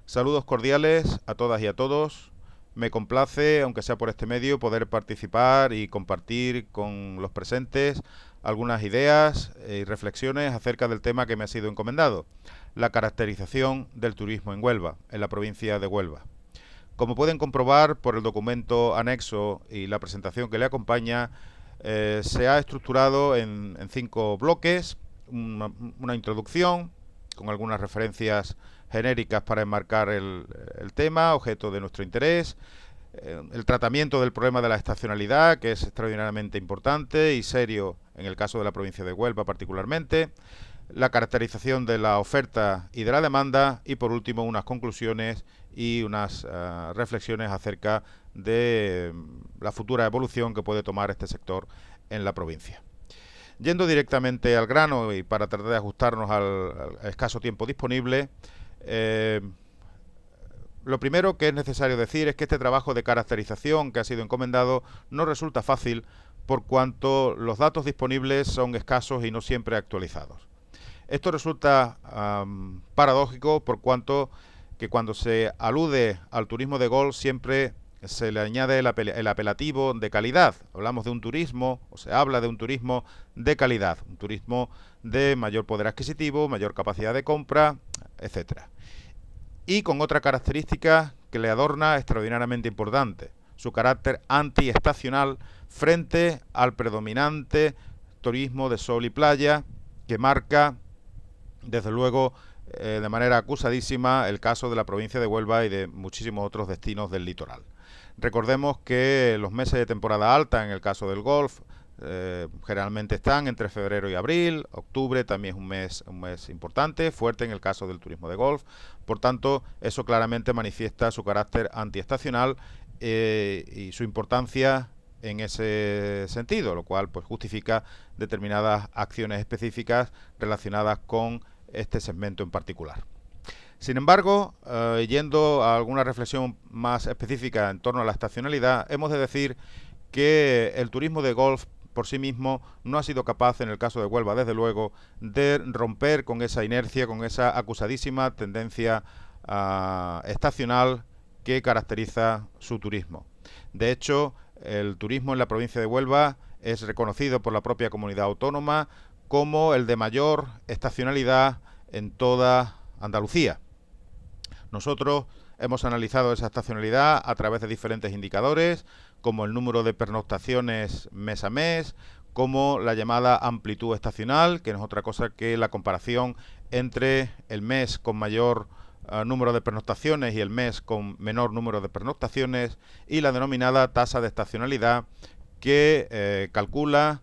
Saludos cordiales a todas y a todos. Me complace, aunque sea por este medio, poder participar y compartir con los presentes algunas ideas y reflexiones acerca del tema que me ha sido encomendado, la caracterización del turismo en Huelva, en la provincia de Huelva. Como pueden comprobar por el documento anexo y la presentación que le acompaña, se ha estructurado en 5 bloques, una introducción con algunas referencias genéricas para enmarcar el tema, objeto de nuestro interés, el tratamiento del problema de la estacionalidad, que es extraordinariamente importante y serio en el caso de la provincia de Huelva particularmente, la caracterización de la oferta y de la demanda y por último unas conclusiones y unas reflexiones acerca de la futura evolución que puede tomar este sector en la provincia. Yendo directamente al grano y para tratar de ajustarnos al escaso tiempo disponible, lo primero que es necesario decir es que este trabajo de caracterización que ha sido encomendado no resulta fácil por cuanto los datos disponibles son escasos y no siempre actualizados. Esto resulta paradójico por cuanto que cuando se alude al turismo de golf siempre se le añade el apelativo de calidad. Hablamos de un turismo, o se habla de un turismo de calidad, un turismo de mayor poder adquisitivo, mayor capacidad de compra, etcétera. Y con otra característica que le adorna extraordinariamente importante, su carácter antiestacional frente al predominante turismo de sol y playa que marca, desde luego, de manera acusadísima el caso de la provincia de Huelva y de muchísimos otros destinos del litoral. Recordemos que los meses de temporada alta, en el caso del golf, generalmente están entre febrero y abril. Octubre también es un mes importante, fuerte en el caso del turismo de golf. Por tanto, eso claramente manifiesta su carácter antiestacional y su importancia en ese sentido, lo cual pues justifica determinadas acciones específicas relacionadas con este segmento en particular. Sin embargo, yendo a alguna reflexión más específica en torno a la estacionalidad, hemos de decir que el turismo de golf por sí mismo no ha sido capaz, en el caso de Huelva, desde luego, de romper con esa inercia, con esa acusadísima tendencia estacional que caracteriza su turismo. De hecho, el turismo en la provincia de Huelva es reconocido por la propia comunidad autónoma como el de mayor estacionalidad en toda Andalucía. Nosotros hemos analizado esa estacionalidad a través de diferentes indicadores, como el número de pernoctaciones mes a mes, como la llamada amplitud estacional, que no es otra cosa que la comparación entre el mes con mayor número de pernoctaciones y el mes con menor número de pernoctaciones, y la denominada tasa de estacionalidad, que calcula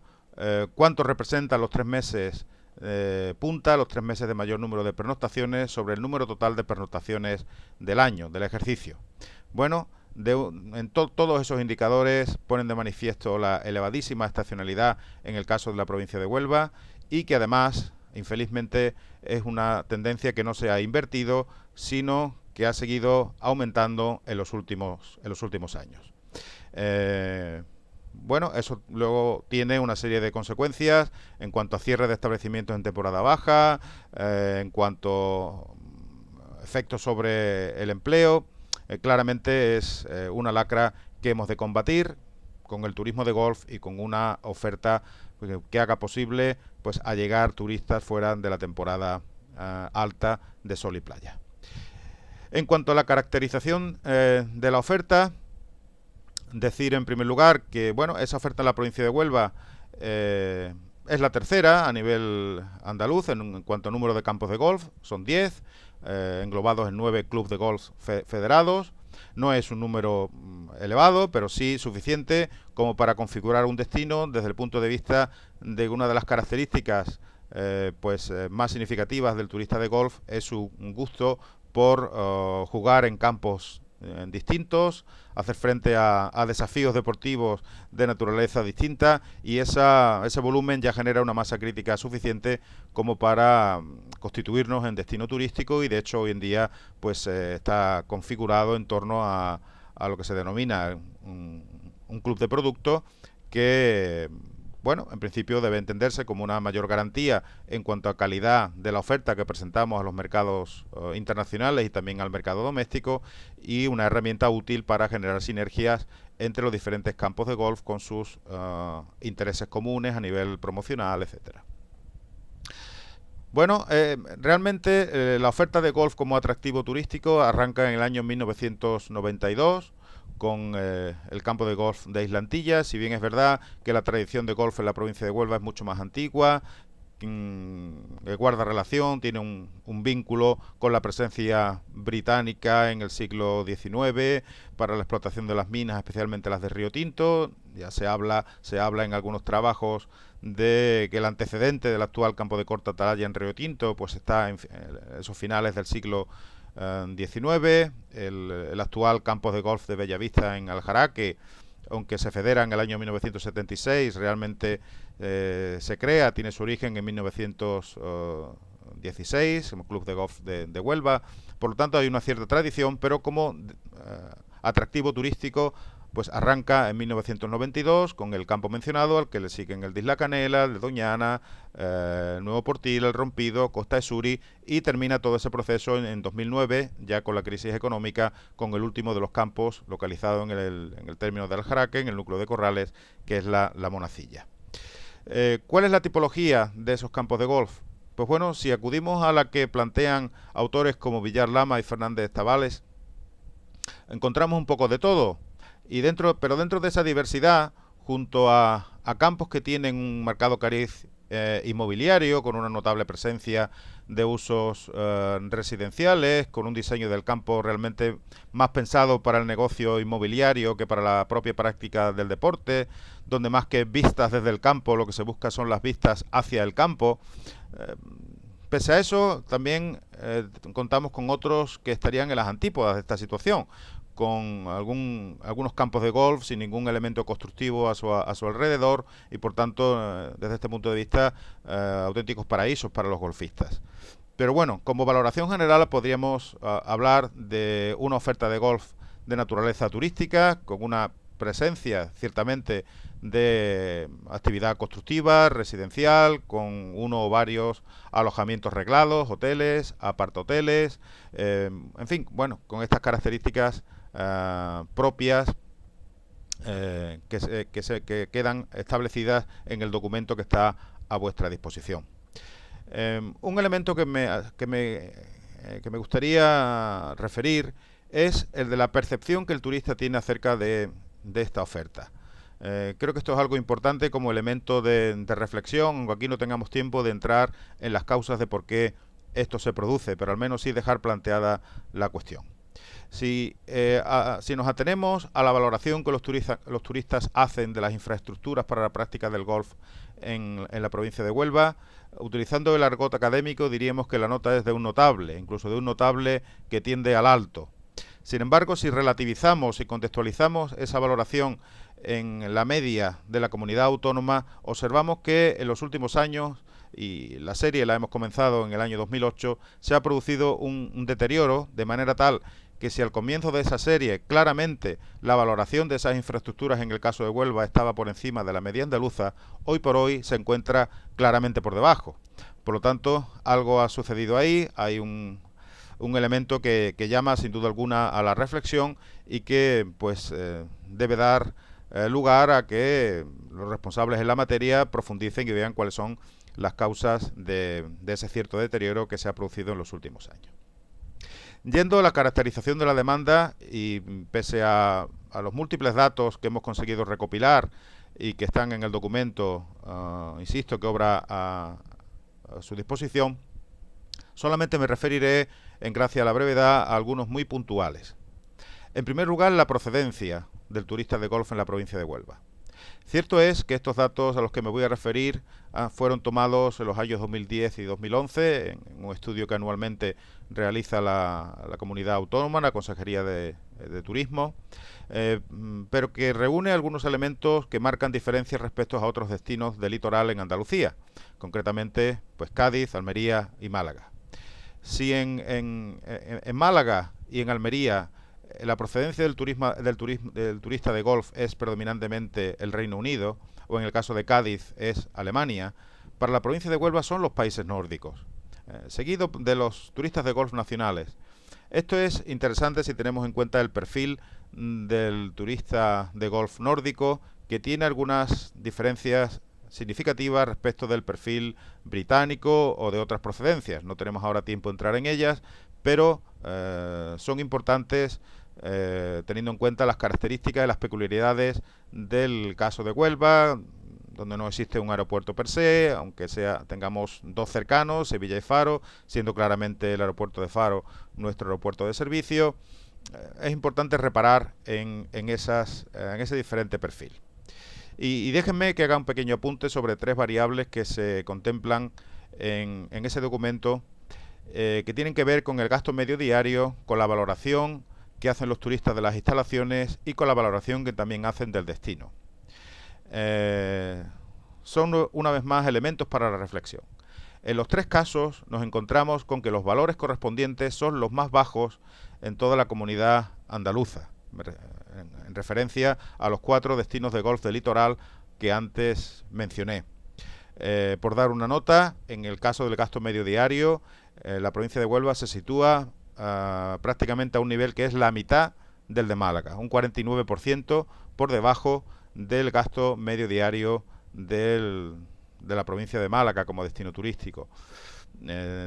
cuánto representan los 3 meses punta, los 3 meses de mayor número de pernoctaciones sobre el número total de pernoctaciones del año, del ejercicio. Bueno, todos esos indicadores ponen de manifiesto la elevadísima estacionalidad en el caso de la provincia de Huelva y que además, infelizmente, es una tendencia que no se ha invertido, sino que ha seguido aumentando en los últimos años. Bueno, eso luego tiene una serie de consecuencias en cuanto a cierre de establecimientos en temporada baja, en cuanto a efectos sobre el empleo. Claramente es una lacra que hemos de combatir con el turismo de golf y con una oferta que haga posible pues allegar turistas fuera de la temporada alta de sol y playa. En cuanto a la caracterización de la oferta, decir en primer lugar que bueno, esa oferta en la provincia de Huelva es la tercera a nivel andaluz en cuanto a número de campos de golf, son 10, englobados en 9 clubes de golf federados. No es un número elevado, pero sí suficiente como para configurar un destino desde el punto de vista de una de las características más significativas del turista de golf es su gusto por jugar en campos distintos, hacer frente a desafíos deportivos de naturaleza distinta, y ese volumen ya genera una masa crítica suficiente como para constituirnos en destino turístico, y de hecho hoy en día pues está configurado en torno a lo que se denomina un club de producto que bueno, en principio debe entenderse como una mayor garantía en cuanto a calidad de la oferta que presentamos a los mercados internacionales y también al mercado doméstico, y una herramienta útil para generar sinergias entre los diferentes campos de golf con sus intereses comunes a nivel promocional, etcétera. Bueno, realmente la oferta de golf como atractivo turístico arranca en el año 1992 con el campo de golf de Islantillas. Si bien es verdad que la tradición de golf en la provincia de Huelva es mucho más antigua, guarda relación, tiene un vínculo con la presencia británica en el siglo XIX para la explotación de las minas, especialmente las de Río Tinto. Ya se habla en algunos trabajos de que el antecedente del actual campo de corta atalaya en Río Tinto pues está en esos finales del siglo XIX. El actual campo de golf de Bellavista en Aljaraque, aunque se federa en el año 1976, realmente se crea, tiene su origen en 1916, como Club de Golf de Huelva. Por lo tanto hay una cierta tradición, pero como atractivo turístico pues arranca en 1992 con el campo mencionado, al que le siguen el de Isla Canela, el de Doñana, el Nuevo Portil, el Rompido, Costa de Suri, y termina todo ese proceso en 2009, ya con la crisis económica, con el último de los campos localizado en el término de Aljaraque, en el núcleo de Corrales, que es la Monacilla. ¿Cuál es la tipología de esos campos de golf? Pues bueno, si acudimos a la que plantean autores como Villar Lama y Fernández Tabales, encontramos un poco de todo. Pero dentro de esa diversidad, junto a campos que tienen un marcado cariz inmobiliario, con una notable presencia de usos residenciales, con un diseño del campo realmente más pensado para el negocio inmobiliario que para la propia práctica del deporte, donde más que vistas desde el campo, lo que se busca son las vistas hacia el campo. Pese a eso, también contamos con otros que estarían en las antípodas de esta situación, con algunos campos de golf sin ningún elemento constructivo a su alrededor, y por tanto, desde este punto de vista, auténticos paraísos para los golfistas. Pero bueno, como valoración general podríamos hablar de una oferta de golf de naturaleza turística, con una presencia ciertamente de actividad constructiva, residencial, con uno o varios alojamientos reglados, hoteles, apartahoteles, en fin, bueno, con estas características propias que quedan establecidas en el documento que está a vuestra disposición. Un elemento que me gustaría referir es el de la percepción que el turista tiene acerca de esta oferta. Creo que esto es algo importante como elemento de reflexión, aunque aquí no tengamos tiempo de entrar en las causas de por qué esto se produce, pero al menos sí dejar planteada la cuestión. Si nos atenemos a la valoración que los turistas hacen de las infraestructuras para la práctica del golf en la provincia de Huelva, utilizando el argot académico diríamos que la nota es de un notable, incluso de un notable que tiende al alto. Sin embargo, si relativizamos y contextualizamos esa valoración en la media de la comunidad autónoma, observamos que en los últimos años, y la serie la hemos comenzado en el año 2008, se ha producido un deterioro de manera tal que si al comienzo de esa serie claramente la valoración de esas infraestructuras en el caso de Huelva estaba por encima de la media andaluza, hoy por hoy se encuentra claramente por debajo. Por lo tanto, algo ha sucedido ahí, hay un elemento que llama sin duda alguna a la reflexión y que pues debe dar lugar a que los responsables en la materia profundicen y vean cuáles son las causas de ese cierto deterioro que se ha producido en los últimos años. Yendo a la caracterización de la demanda, y pese a los múltiples datos que hemos conseguido recopilar y que están en el documento, insisto, que obra a su disposición, solamente me referiré, en gracia a la brevedad, a algunos muy puntuales. En primer lugar, la procedencia del turista de golf en la provincia de Huelva. Cierto es que estos datos a los que me voy a referir fueron tomados en los años 2010 y 2011 en un estudio que anualmente realiza la comunidad autónoma, la Consejería de Turismo, pero que reúne algunos elementos que marcan diferencias respecto a otros destinos del litoral en Andalucía, concretamente pues Cádiz, Almería y Málaga. Si en Málaga y en Almería la procedencia del turista de golf es predominantemente el Reino Unido, o en el caso de Cádiz es Alemania, para la provincia de Huelva son los países nórdicos, seguido de los turistas de golf nacionales. Esto es interesante si tenemos en cuenta el perfil del turista de golf nórdico, que tiene algunas diferencias significativas respecto del perfil británico o de otras procedencias. No tenemos ahora tiempo de entrar en ellas, pero son importantes teniendo en cuenta las características y las peculiaridades del caso de Huelva, donde no existe un aeropuerto per se, aunque tengamos dos cercanos, Sevilla y Faro, siendo claramente el aeropuerto de Faro nuestro aeropuerto de servicio. Es importante reparar en ese diferente perfil. Y déjenme que haga un pequeño apunte sobre tres variables que se contemplan en ese documento, que tienen que ver con el gasto medio diario, con la valoración que hacen los turistas de las instalaciones y con la valoración que también hacen del destino. Son una vez más elementos para la reflexión. En los tres casos nos encontramos con que los valores correspondientes son los más bajos en toda la comunidad andaluza, en referencia a los 4 destinos de golf del litoral que antes mencioné. Por dar una nota, en el caso del gasto medio diario, la provincia de Huelva se sitúa prácticamente a un nivel que es la mitad del de Málaga, un 49% por debajo del gasto medio diario de la provincia de Málaga como destino turístico.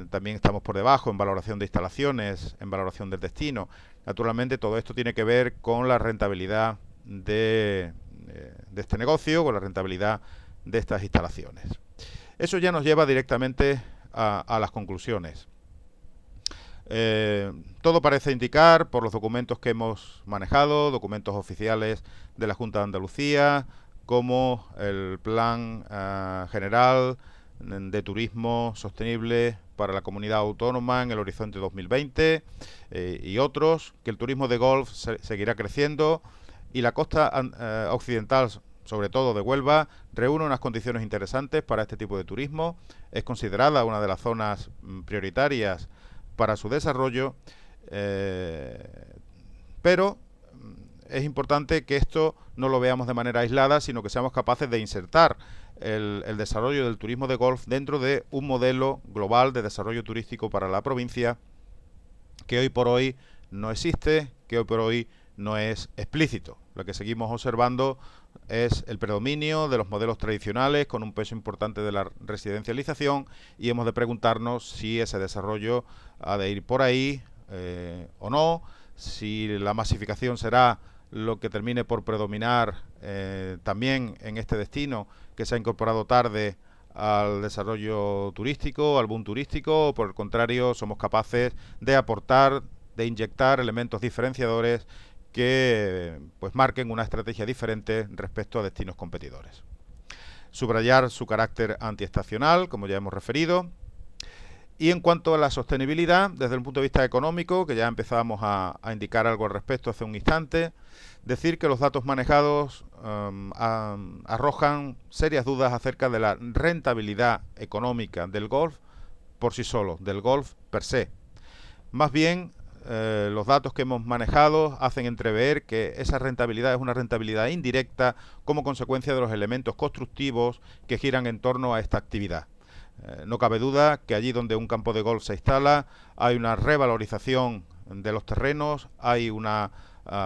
También estamos por debajo en valoración de instalaciones, en valoración del destino. Naturalmente todo esto tiene que ver con la rentabilidad de este negocio, con la rentabilidad de estas instalaciones. Eso ya nos lleva directamente a las conclusiones. Todo parece indicar, por los documentos que hemos manejado, documentos oficiales de la Junta de Andalucía, como el Plan General de Turismo Sostenible para la Comunidad Autónoma en el Horizonte 2020 y otros, que el turismo de golf seguirá creciendo y la costa occidental, sobre todo de Huelva, reúne unas condiciones interesantes para este tipo de turismo. Es considerada una de las zonas prioritarias para su desarrollo, pero es importante que esto no lo veamos de manera aislada, sino que seamos capaces de insertar el desarrollo del turismo de golf dentro de un modelo global de desarrollo turístico para la provincia, que hoy por hoy no existe, que hoy por hoy no es explícito. Lo que seguimos observando es el predominio de los modelos tradicionales con un peso importante de la residencialización, y hemos de preguntarnos si ese desarrollo ha de ir por ahí o no, si la masificación será lo que termine por predominar también en este destino que se ha incorporado tarde al desarrollo turístico, al boom turístico, o por el contrario somos capaces de aportar, de inyectar elementos diferenciadores que pues marquen una estrategia diferente respecto a destinos competidores. Subrayar su carácter antiestacional, como ya hemos referido. Y en cuanto a la sostenibilidad, desde el punto de vista económico, que ya empezábamos a indicar algo al respecto hace un instante, decir que los datos manejados arrojan serias dudas acerca de la rentabilidad económica del golf por sí solo, del golf per se. Más bien, los datos que hemos manejado hacen entrever que esa rentabilidad es una rentabilidad indirecta como consecuencia de los elementos constructivos que giran en torno a esta actividad. No cabe duda que allí donde un campo de golf se instala hay una revalorización de los terrenos, hay una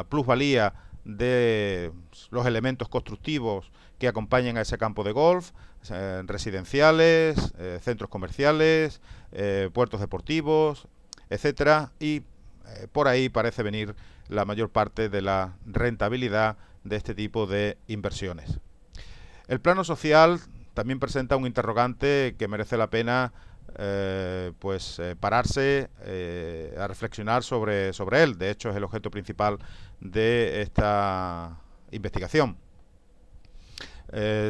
plusvalía de los elementos constructivos que acompañan a ese campo de golf, residenciales, centros comerciales, puertos deportivos, etcétera, y por ahí parece venir la mayor parte de la rentabilidad de este tipo de inversiones. El plano social también presenta un interrogante que merece la pena pararse a reflexionar sobre él. De hecho, es el objeto principal de esta investigación.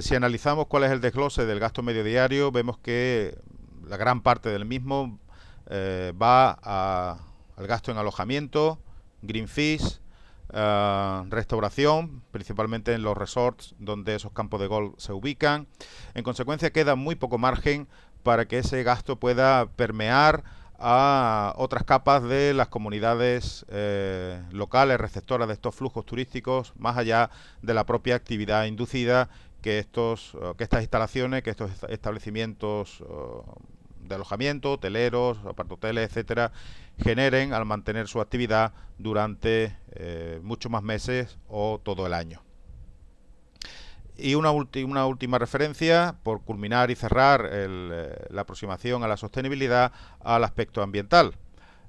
Si analizamos cuál es el desglose del gasto medio diario, vemos que la gran parte del mismo va al gasto en alojamiento, green fees, restauración, principalmente en los resorts donde esos campos de golf se ubican. En consecuencia, queda muy poco margen para que ese gasto pueda permear a otras capas de las comunidades locales receptoras de estos flujos turísticos, más allá de la propia actividad inducida que estas instalaciones, que estos establecimientos de alojamiento, hoteleros, apartoteles, etcétera, generen al mantener su actividad durante muchos más meses o todo el año. Y una última referencia, por culminar y cerrar la aproximación a la sostenibilidad, al aspecto ambiental.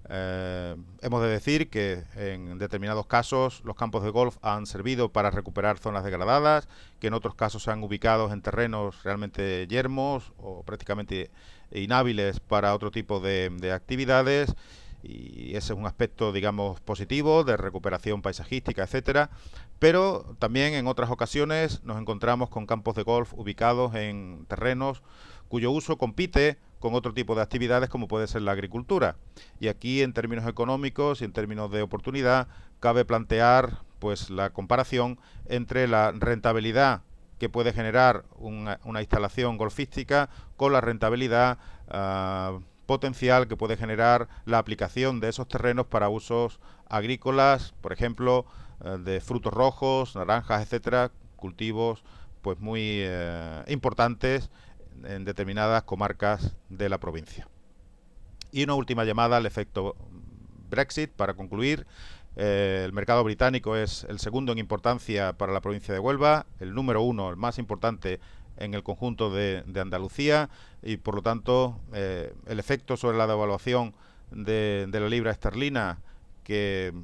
Hemos de decir que en determinados casos los campos de golf han servido para recuperar zonas degradadas, que en otros casos se han ubicado en terrenos realmente yermos o prácticamente inhábiles para otro tipo de actividades, y ese es un aspecto, digamos, positivo de recuperación paisajística, etcétera. Pero también en otras ocasiones nos encontramos con campos de golf ubicados en terrenos cuyo uso compite con otro tipo de actividades como puede ser la agricultura. Y aquí, en términos económicos y en términos de oportunidad, cabe plantear pues la comparación entre la rentabilidad que puede generar una instalación golfística con la rentabilidad potencial que puede generar la aplicación de esos terrenos para usos agrícolas, por ejemplo, de frutos rojos, naranjas, etcétera, cultivos pues muy importantes en determinadas comarcas de la provincia. Y una última llamada al efecto Brexit para concluir. El mercado británico es el segundo en importancia para la provincia de Huelva, el número uno, el más importante en el conjunto de Andalucía, y por lo tanto el efecto sobre la devaluación de la libra esterlina que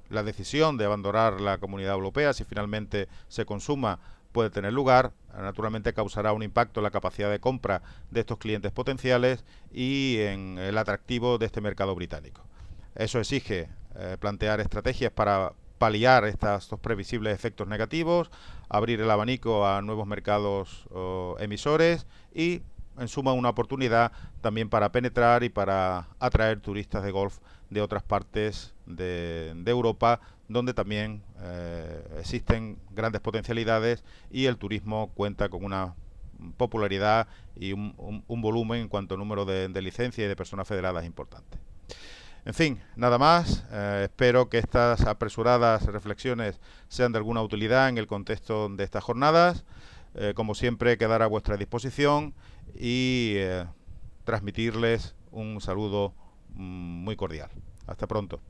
la decisión de abandonar la Comunidad Europea, si finalmente se consuma, puede tener lugar, naturalmente causará un impacto en la capacidad de compra de estos clientes potenciales y en el atractivo de este mercado británico. Eso exige plantear estrategias para paliar estos previsibles efectos negativos, abrir el abanico a nuevos mercados emisores y, en suma, una oportunidad también para penetrar y para atraer turistas de golf de otras partes de Europa, donde también existen grandes potencialidades y el turismo cuenta con una popularidad y un volumen en cuanto a número de licencias y de personas federadas importantes. En fin, nada más. Espero que estas apresuradas reflexiones sean de alguna utilidad en el contexto de estas jornadas. Como siempre, quedar a vuestra disposición y transmitirles un saludo muy cordial. Hasta pronto.